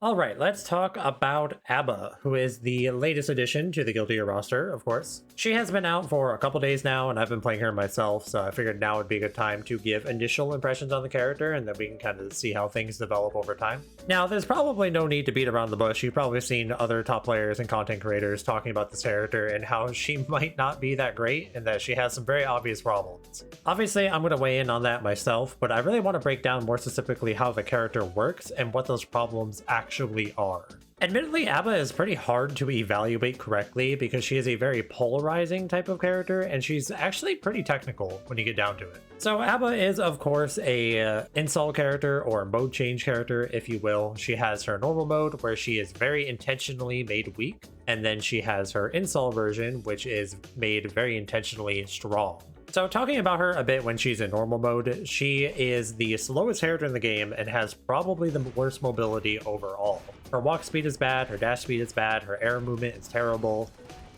All right, let's talk about Abba, who is the latest addition to the Guilty Gear roster, of course. She has been out for a couple days now, and I've been playing her myself, so I figured now would be a good time to give initial impressions on the character, and then we can kind of see how things develop over time. Now, there's probably no need to beat around the bush. You've probably seen other top players and content creators talking about this character and how she might not be that great, and that she has some very obvious problems. Obviously, I'm going to weigh in on that myself, but I really want to break down more specifically how the character works and what those problems actually are. Admittedly, Abba is pretty hard to evaluate correctly because she is a very polarizing type of character, and she's actually pretty technical when you get down to it. So Abba is, of course, a install character or mode change character, if you will. She has her normal mode, where she is very intentionally made weak, and then she has her install version, which is made very intentionally strong. So talking about her a bit when she's in normal mode, she is the slowest character in the game and has probably the worst mobility overall. Her walk speed is bad, her dash speed is bad, her air movement is terrible.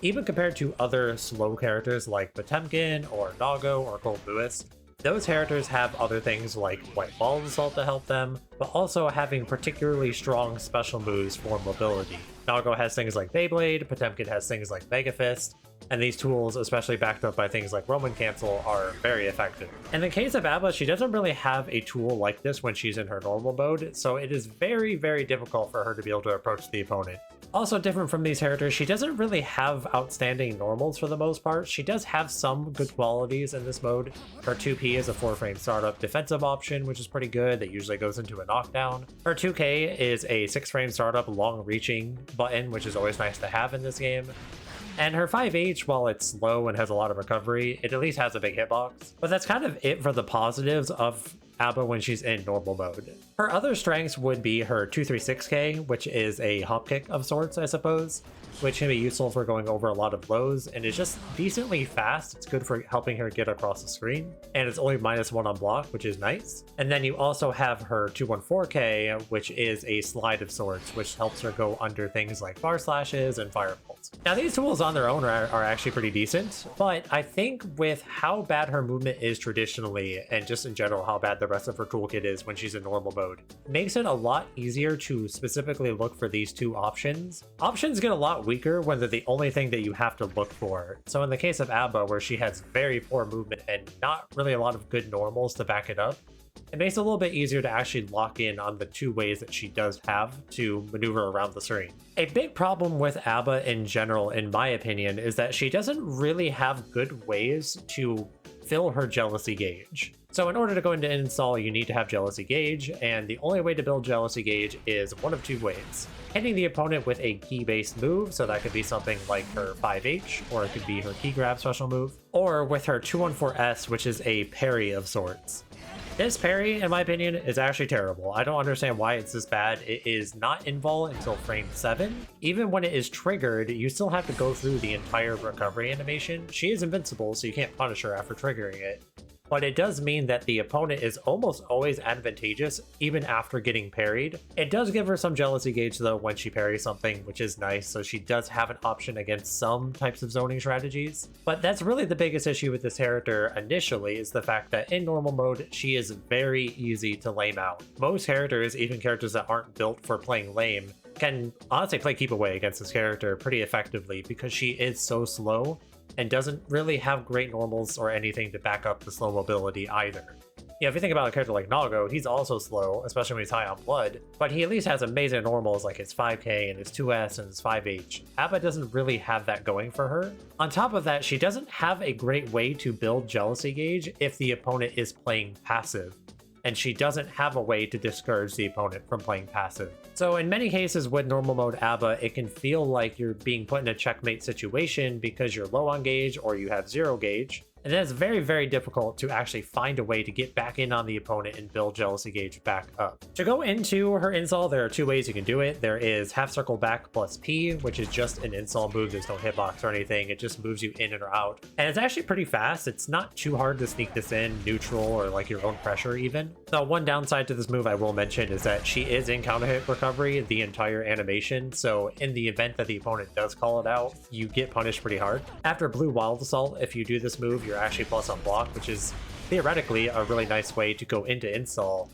Even compared to other slow characters like Potemkin or Nago or Gobou, those characters have other things like White Ball Assault to help them, but also having particularly strong special moves for mobility. Nago has things like Beyblade, Potemkin has things like Mega Fist, and these tools, especially backed up by things like Roman Cancel, are very effective. In the case of Abba, she doesn't really have a tool like this when she's in her normal mode, so it is very, very difficult for her to be able to approach the opponent. Also different from these characters, she doesn't really have outstanding normals for the most part. She does have some good qualities in this mode. Her 2P is a 4-frame startup defensive option, which is pretty good. That usually goes into a knockdown. Her 2K is a 6-frame startup long-reaching button, which is always nice to have in this game. And her 5H, while it's slow and has a lot of recovery, it at least has a big hitbox. But that's kind of it for the positives of Abba when she's in normal mode. Her other strengths would be her 236K, which is a hop kick of sorts, I suppose, which can be useful for going over a lot of blows, and is just decently fast. It's good for helping her get across the screen, and it's only -1 on block, which is nice. And then you also have her 214K, which is a slide of sorts, which helps her go under things like bar slashes and firebolts. Now, these tools on their own are actually pretty decent, but I think with how bad her movement is traditionally, and just in general how bad the rest of her toolkit is when she's in normal mode, it makes it a lot easier to specifically look for these two options. Options get a lot weaker when they're the only thing that you have to look for. So in the case of Abba, where she has very poor movement and not really a lot of good normals to back it up, it makes it a little bit easier to actually lock in on the two ways that she does have to maneuver around the screen. A big problem with Abba in general, in my opinion, is that she doesn't really have good ways to fill her jealousy gauge. So in order to go into install, you need to have jealousy gauge, and the only way to build jealousy gauge is one of two ways. Hitting the opponent with a key-based move, so that could be something like her 5H, or it could be her key grab special move, or with her 214S, which is a parry of sorts. This parry, in my opinion, is actually terrible. I don't understand why it's this bad. It is not invul until frame 7. Even when it is triggered, you still have to go through the entire recovery animation. She is invincible, so you can't punish her after triggering it. But it does mean that the opponent is almost always advantageous, even after getting parried. It does give her some jealousy gauge, though, when she parries something, which is nice, so she does have an option against some types of zoning strategies. But that's really the biggest issue with this character initially, is the fact that in normal mode, she is very easy to lame out. Most characters, even characters that aren't built for playing lame, can honestly play keep away against this character pretty effectively because she is so slow and doesn't really have great normals or anything to back up the slow mobility either. Yeah, if you think about a character like Nago, he's also slow, especially when he's high on blood, but he at least has amazing normals like his 5K and his 2S and his 5H. Abba doesn't really have that going for her. On top of that, she doesn't have a great way to build jealousy gauge if the opponent is playing passive, and she doesn't have a way to discourage the opponent from playing passive. So in many cases with normal mode Abba, it can feel like you're being put in a checkmate situation because you're low on gauge or you have 0 gauge, and then it's very, very difficult to actually find a way to get back in on the opponent and build jealousy gauge back up. To go into her install, there are two ways you can do it. There is half circle back plus P, which is just an install move. There's no hitbox or anything. It just moves you in and or out. And it's actually pretty fast. It's not too hard to sneak this in, neutral, or like your own pressure even. Now, one downside to this move I will mention is that she is in counter hit recovery the entire animation. So in the event that the opponent does call it out, you get punished pretty hard. After Blue Wild Assault, if you do this move, you're actually plus on block, which is theoretically a really nice way to go into install.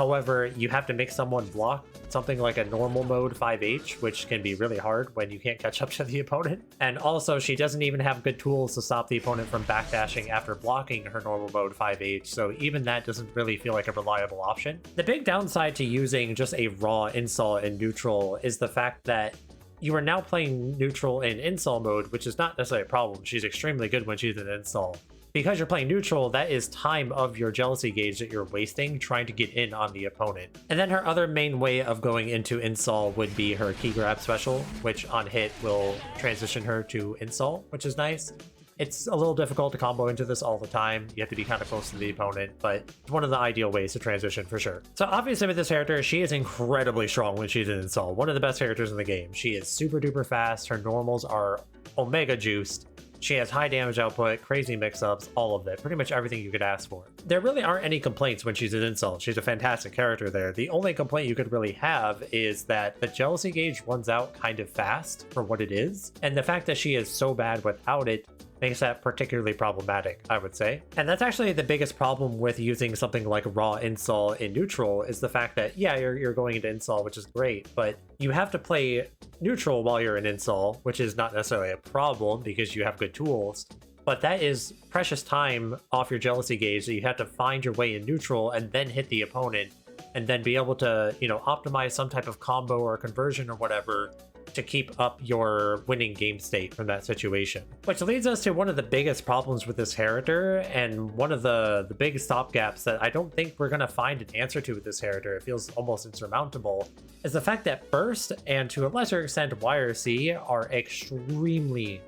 However, you have to make someone block something like a normal mode 5H, which can be really hard when you can't catch up to the opponent. And also, she doesn't even have good tools to stop the opponent from backdashing after blocking her normal mode 5H, so even that doesn't really feel like a reliable option. The big downside to using just a raw install in neutral is the fact that you are now playing neutral in install mode, which is not necessarily a problem. She's extremely good when she's in install. Because you're playing neutral, that is time of your jealousy gauge that you're wasting trying to get in on the opponent. And then her other main way of going into install would be her key grab special, which on hit will transition her to install, which is nice. It's a little difficult to combo into this all the time. You have to be kind of close to the opponent, but it's one of the ideal ways to transition for sure. So obviously with this character, she is incredibly strong when she's in install. One of the best characters in the game. She is super duper fast. Her normals are omega juiced. She has high damage output, crazy mix-ups, all of it. Pretty much everything you could ask for. There really aren't any complaints when she's in install. She's a fantastic character there. The only complaint you could really have is that the jealousy gauge runs out kind of fast for what it is. And the fact that she is so bad without it makes that particularly problematic, I would say. And that's actually the biggest problem with using something like raw install in neutral is the fact that, yeah, you're going into install, which is great, but you have to play neutral while you're in install, which is not necessarily a problem because you have good tools, but that is precious time off your jealousy gauge that you have to find your way in neutral and then hit the opponent and then be able to, you know, optimize some type of combo or conversion or whatever to keep up your winning game state from that situation. Which leads us to one of the biggest problems with this character, and one of the big stopgaps that I don't think we're going to find an answer to with this character, it feels almost insurmountable, is the fact that Burst, and to a lesser extent YRC, are extremely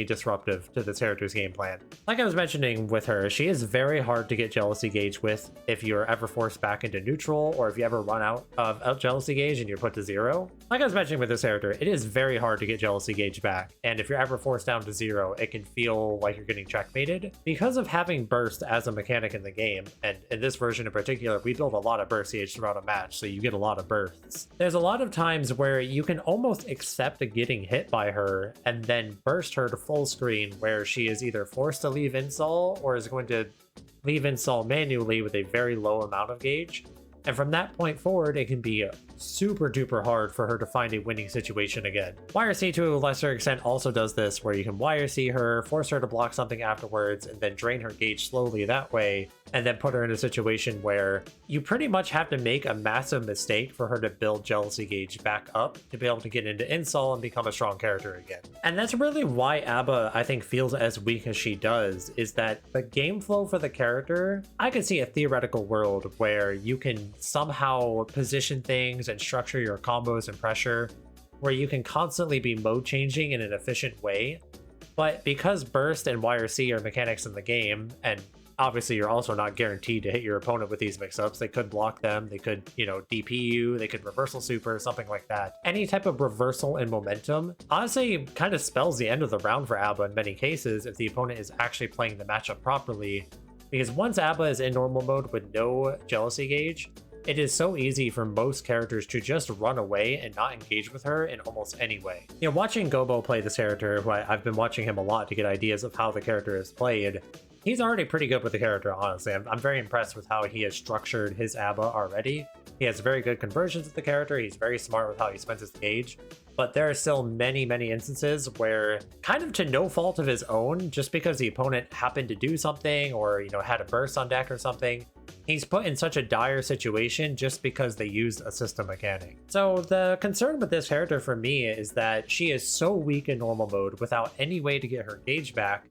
disruptive to this character's game plan. Like I was mentioning with her, she is very hard to get jealousy gauge with if you're ever forced back into neutral, or if you ever run out of jealousy gauge and you're put to 0. Like I was mentioning with this character, it is very hard to get jealousy gauge back, and if you're ever forced down to 0, it can feel like you're getting checkmated. Because of having burst as a mechanic in the game, and in this version in particular, we build a lot of burst CH throughout a match, so you get a lot of bursts. There's a lot of times where you can almost accept getting hit by her and then burst her to full screen, where she is either forced to leave install or is going to leave install manually with a very low amount of gauge. And from that point forward, it can be super duper hard for her to find a winning situation again. YRC to a lesser extent also does this, where you can YRC her, force her to block something afterwards, and then drain her gauge slowly that way, and then put her in a situation where you pretty much have to make a massive mistake for her to build jealousy gauge back up to be able to get into install and become a strong character again. And that's really why Abba, I think, feels as weak as she does, is that the game flow for the character, I could see a theoretical world where you can somehow position things and structure your combos and pressure where you can constantly be mode changing in an efficient way. But because burst and YRC are mechanics in the game, and obviously you're also not guaranteed to hit your opponent with these mix-ups, they could block them, they could, you know, DP you, they could reversal super, something like that. Any type of reversal in momentum honestly kind of spells the end of the round for Abba in many cases if the opponent is actually playing the matchup properly. Because once Abba is in normal mode with no jealousy gauge, it is so easy for most characters to just run away and not engage with her in almost any way. You know, watching Gobou play this character, who I've been watching him a lot to get ideas of how the character is played, he's already pretty good with the character, honestly. I'm very impressed with how he has structured his Abba already. He has very good conversions with the character, he's very smart with how he spends his gauge, but there are still many instances where, kind of to no fault of his own, just because the opponent happened to do something or, you know, had a burst on deck or something, he's put in such a dire situation just because they used a system mechanic. So the concern with this character for me is that she is so weak in normal mode without any way to get her gauge back.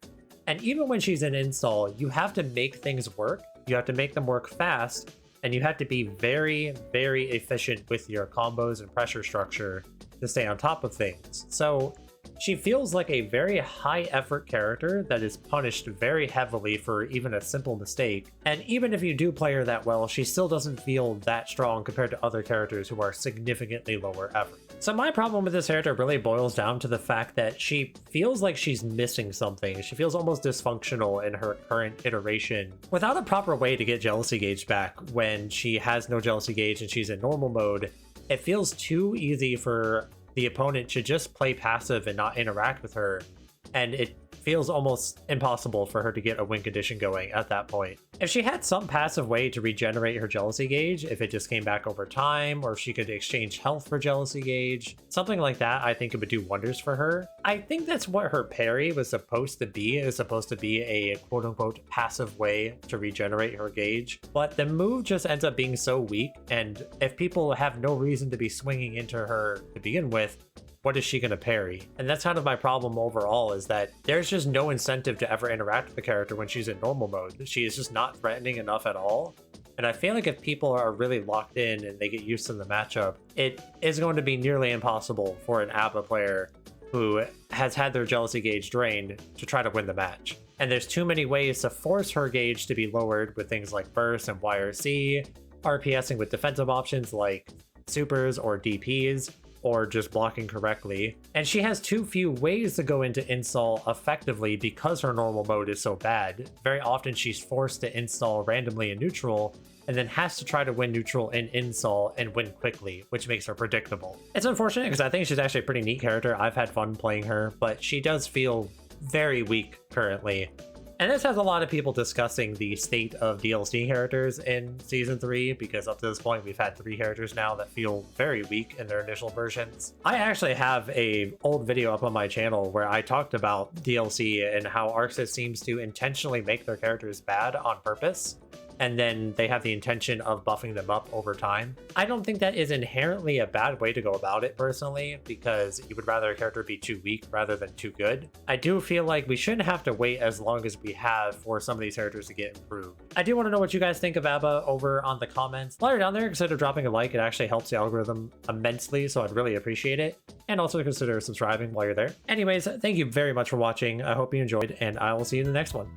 And even when she's in install, you have to make things work. You have to make them work fast, and you have to be very efficient with your combos and pressure structure to stay on top of things. So she feels like a very high effort character that is punished very heavily for even a simple mistake. And even if you do play her that well, she still doesn't feel that strong compared to other characters who are significantly lower effort. So my problem with this character really boils down to the fact that she feels like she's missing something. She feels almost dysfunctional in her current iteration without a proper way to get jealousy gauge back when she has no jealousy gauge and she's in normal mode. It feels too easy for the opponent to just play passive and not interact with her, and it feels almost impossible for her to get a win condition going at that point. If she had some passive way to regenerate her jealousy gauge, if it just came back over time, or if she could exchange health for jealousy gauge, something like that, I think it would do wonders for her. I think that's what her parry was supposed to be. It was supposed to be a quote-unquote passive way to regenerate her gauge, but the move just ends up being so weak, and if people have no reason to be swinging into her to begin with, what is she going to parry? And that's kind of my problem overall, is that there's just no incentive to ever interact with the character when she's in normal mode. She is just not threatening enough at all. And I feel like if people are really locked in and they get used to the matchup, it is going to be nearly impossible for an ABBA player who has had their jealousy gauge drained to try to win the match. And there's too many ways to force her gauge to be lowered with things like burst and YRC, RPSing with defensive options like supers or DPs, or just blocking correctly. And she has too few ways to go into install effectively because her normal mode is so bad. Very often she's forced to install randomly in neutral, and then has to try to win neutral in install and win quickly, which makes her predictable. It's unfortunate because I think she's actually a pretty neat character. I've had fun playing her, but she does feel very weak currently. And this has a lot of people discussing the state of DLC characters in Season 3, because up to this point we've had 3 characters now that feel very weak in their initial versions. I actually have a old video up on my channel where I talked about DLC and how ArcSys seems to intentionally make their characters bad on purpose, and then they have the intention of buffing them up over time. I don't think that is inherently a bad way to go about it personally, because you would rather a character be too weak rather than too good. I do feel like we shouldn't have to wait as long as we have for some of these characters to get improved. I do want to know what you guys think of ABBA over on the comments. While you're down there, consider dropping a like. It actually helps the algorithm immensely, so I'd really appreciate it. And also consider subscribing while you're there. Anyways, thank you very much for watching. I hope you enjoyed, and I will see you in the next one.